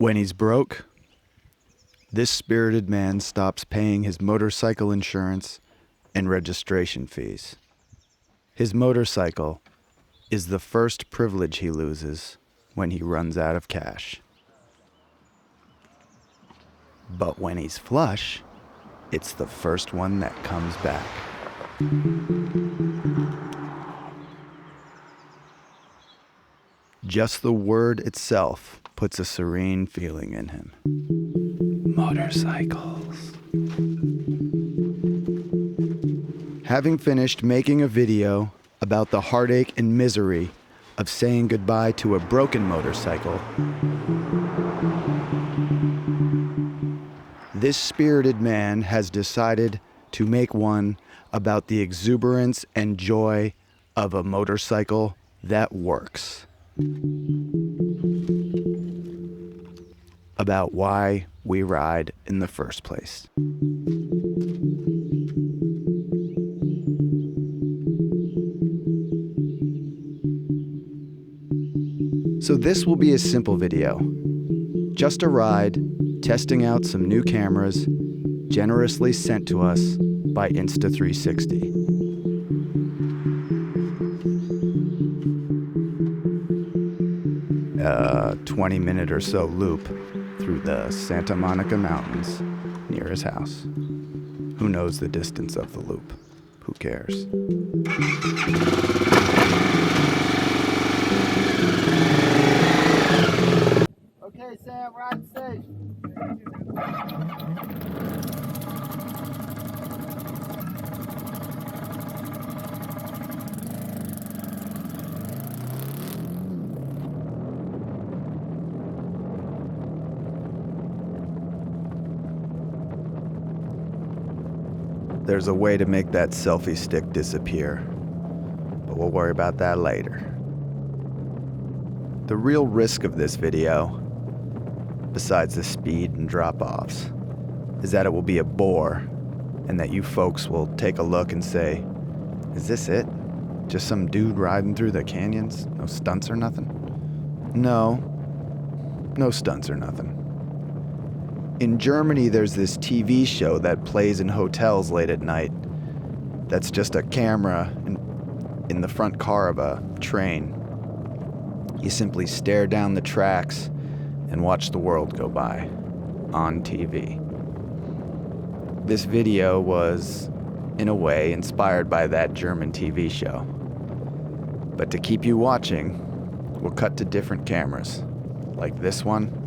When he's broke, this spirited man stops paying his motorcycle insurance and registration fees. His motorcycle is the first privilege he loses when he runs out of cash. But when he's flush, it's the first one that comes back. Just the word itself puts a serene feeling in him. Motorcycles. Having finished making a video about the heartache and misery of saying goodbye to a broken motorcycle, this spirited man has decided to make one about the exuberance and joy of a motorcycle that works. About why we ride in the first place. So this will be a simple video. Just a ride, testing out some new cameras, generously sent to us by Insta360. 20-minute or so loop through the Santa Monica Mountains near his house. Who knows the distance of the loop? Who cares? Okay, Sam, we're on stage. There's a way to make that selfie stick disappear, but we'll worry about that later. The real risk of this video, besides the speed and drop-offs, is that it will be a bore, and that you folks will take a look and say, is this it? Just some dude riding through the canyons? No stunts or nothing? No stunts or nothing. In Germany, there's this TV show that plays in hotels late at night. That's just a camera in the front car of a train. You simply stare down the tracks and watch the world go by on TV. This video was, in a way, inspired by that German TV show. But to keep you watching, we'll cut to different cameras, like this one.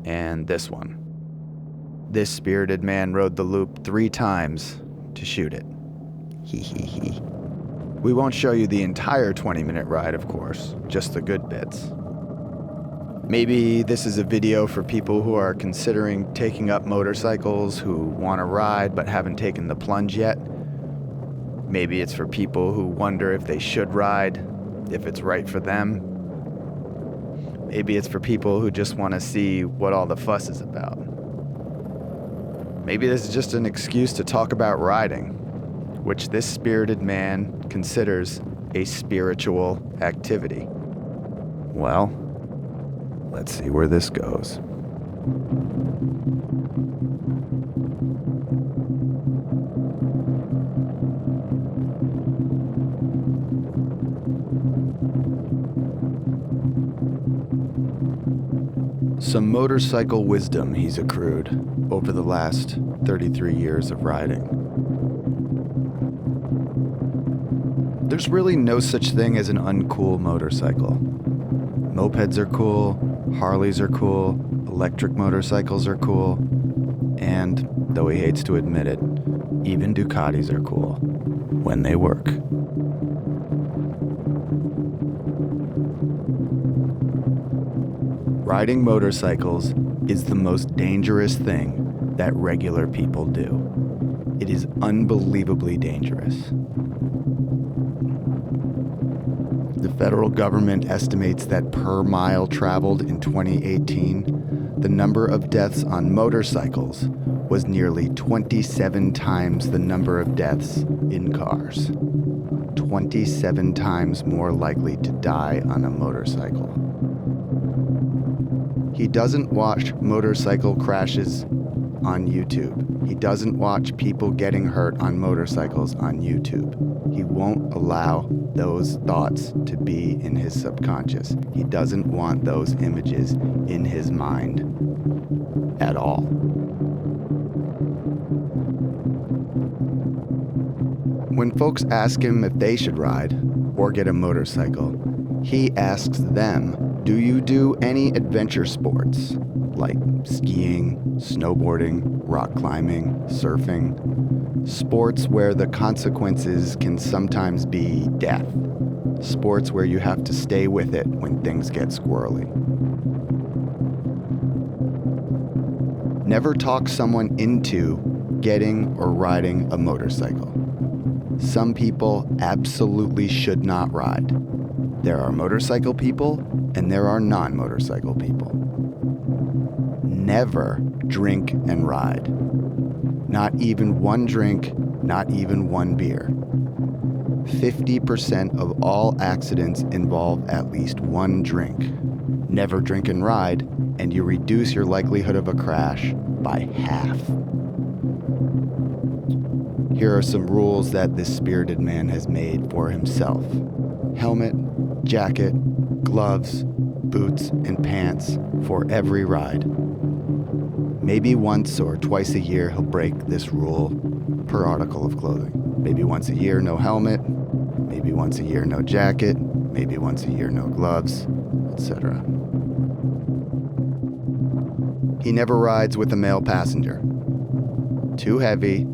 And this one. This spirited man rode the loop 3 times to shoot it. Hee. We won't show you the entire 20-minute ride, of course, just the good bits. Maybe this is a video for people who are considering taking up motorcycles, who want to ride but haven't taken the plunge yet. Maybe it's for people who wonder if they should ride, if it's right for them. Maybe it's for people who just want to see what all the fuss is about. Maybe this is just an excuse to talk about riding, which this spirited man considers a spiritual activity. Well, let's see where this goes. Some motorcycle wisdom he's accrued over the last 33 years of riding. There's really no such thing as an uncool motorcycle. Mopeds are cool, Harleys are cool, electric motorcycles are cool, and, though he hates to admit it, even Ducatis are cool when they work. Riding motorcycles is the most dangerous thing that regular people do. It is unbelievably dangerous. The federal government estimates that per mile traveled in 2018, the number of deaths on motorcycles was nearly 27 times the number of deaths in cars. 27 times more likely to die on a motorcycle. He doesn't watch motorcycle crashes on YouTube. He doesn't watch people getting hurt on motorcycles on YouTube. He won't allow those thoughts to be in his subconscious. He doesn't want those images in his mind at all. When folks ask him if they should ride or get a motorcycle, he asks them, do you do any adventure sports like skiing, snowboarding, rock climbing, surfing? Sports where the consequences can sometimes be death. Sports where you have to stay with it when things get squirrely. Never talk someone into getting or riding a motorcycle. Some people absolutely should not ride. There are motorcycle people and there are non-motorcycle people. Never drink and ride. Not even one drink, not even one beer. 50% of all accidents involve at least one drink. Never drink and ride, and you reduce your likelihood of a crash by half. Here are some rules that this spirited man has made for himself. Helmet, jacket, gloves, boots, and pants for every ride. Maybe once or twice a year he'll break this rule per article of clothing. Maybe once a year, no helmet. Maybe once a year, no jacket. Maybe once a year, no gloves, etc. He never rides with a male passenger. Too heavy,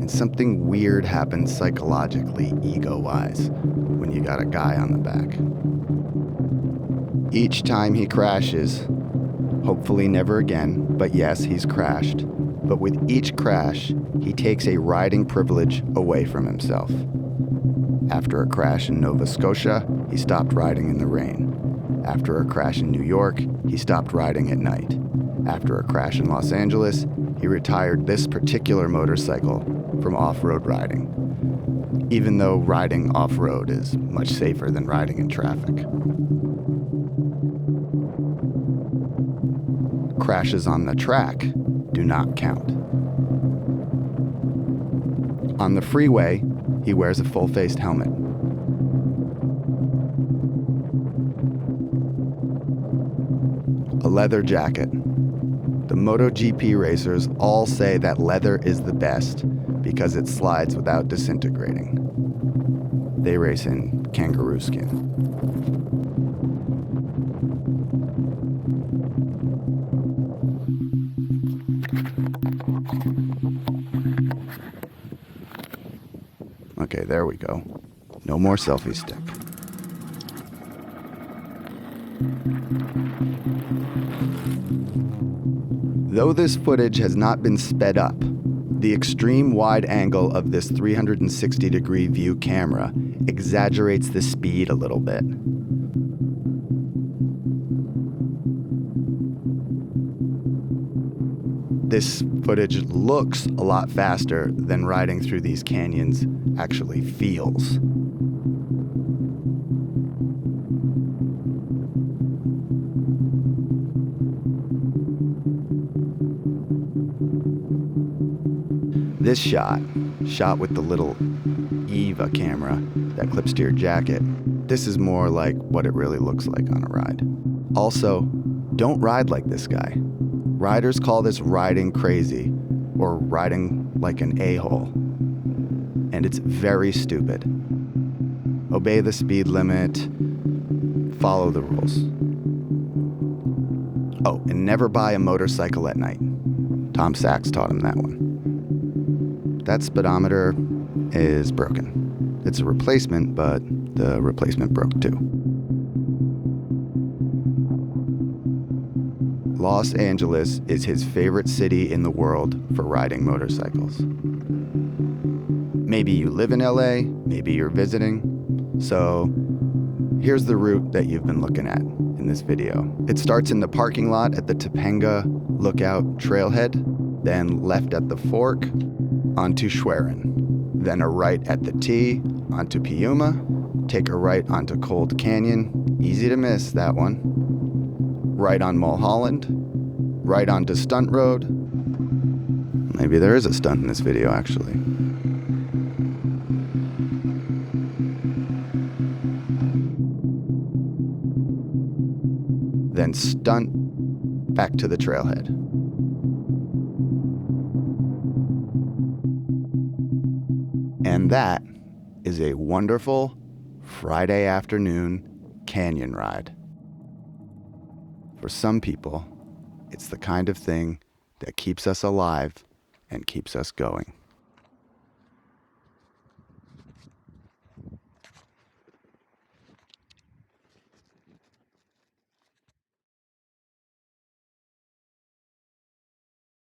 and something weird happens psychologically, ego-wise, when you got a guy on the back. Each time he crashes, hopefully never again, but yes, he's crashed. But with each crash, he takes a riding privilege away from himself. After a crash in Nova Scotia, he stopped riding in the rain. After a crash in New York, he stopped riding at night. After a crash in Los Angeles, he retired this particular motorcycle from off-road riding, even though riding off-road is much safer than riding in traffic. Crashes on the track do not count. On the freeway, he wears a full-faced helmet. A leather jacket. The MotoGP racers all say that leather is the best because it slides without disintegrating. They race in kangaroo skin. Okay, there we go. No more selfie stick. Though this footage has not been sped up, the extreme wide angle of this 360-degree view camera exaggerates the speed a little bit. This footage looks a lot faster than riding through these canyons actually feels. This shot with the little Eva camera that clips to your jacket, this is more like what it really looks like on a ride. Also, don't ride like this guy. Riders call this riding crazy or riding like an a-hole, and it's very stupid. Obey the speed limit, follow the rules. Oh, and never buy a motorcycle at night. Tom Sachs taught him that one. That speedometer is broken. It's a replacement, but the replacement broke too. Los Angeles is his favorite city in the world for riding motorcycles. Maybe you live in LA, maybe you're visiting. So here's the route that you've been looking at in this video. It starts in the parking lot at the Topanga Lookout Trailhead. then left at the fork onto Schwerin, then a right at the T onto Piuma, take a right onto Cold Canyon, easy to miss that one, right on Mulholland, right onto Stunt Road. Maybe there is a stunt in this video, actually. Then stunt back to the trailhead. And that is a wonderful Friday afternoon canyon ride. For some people, it's the kind of thing that keeps us alive and keeps us going.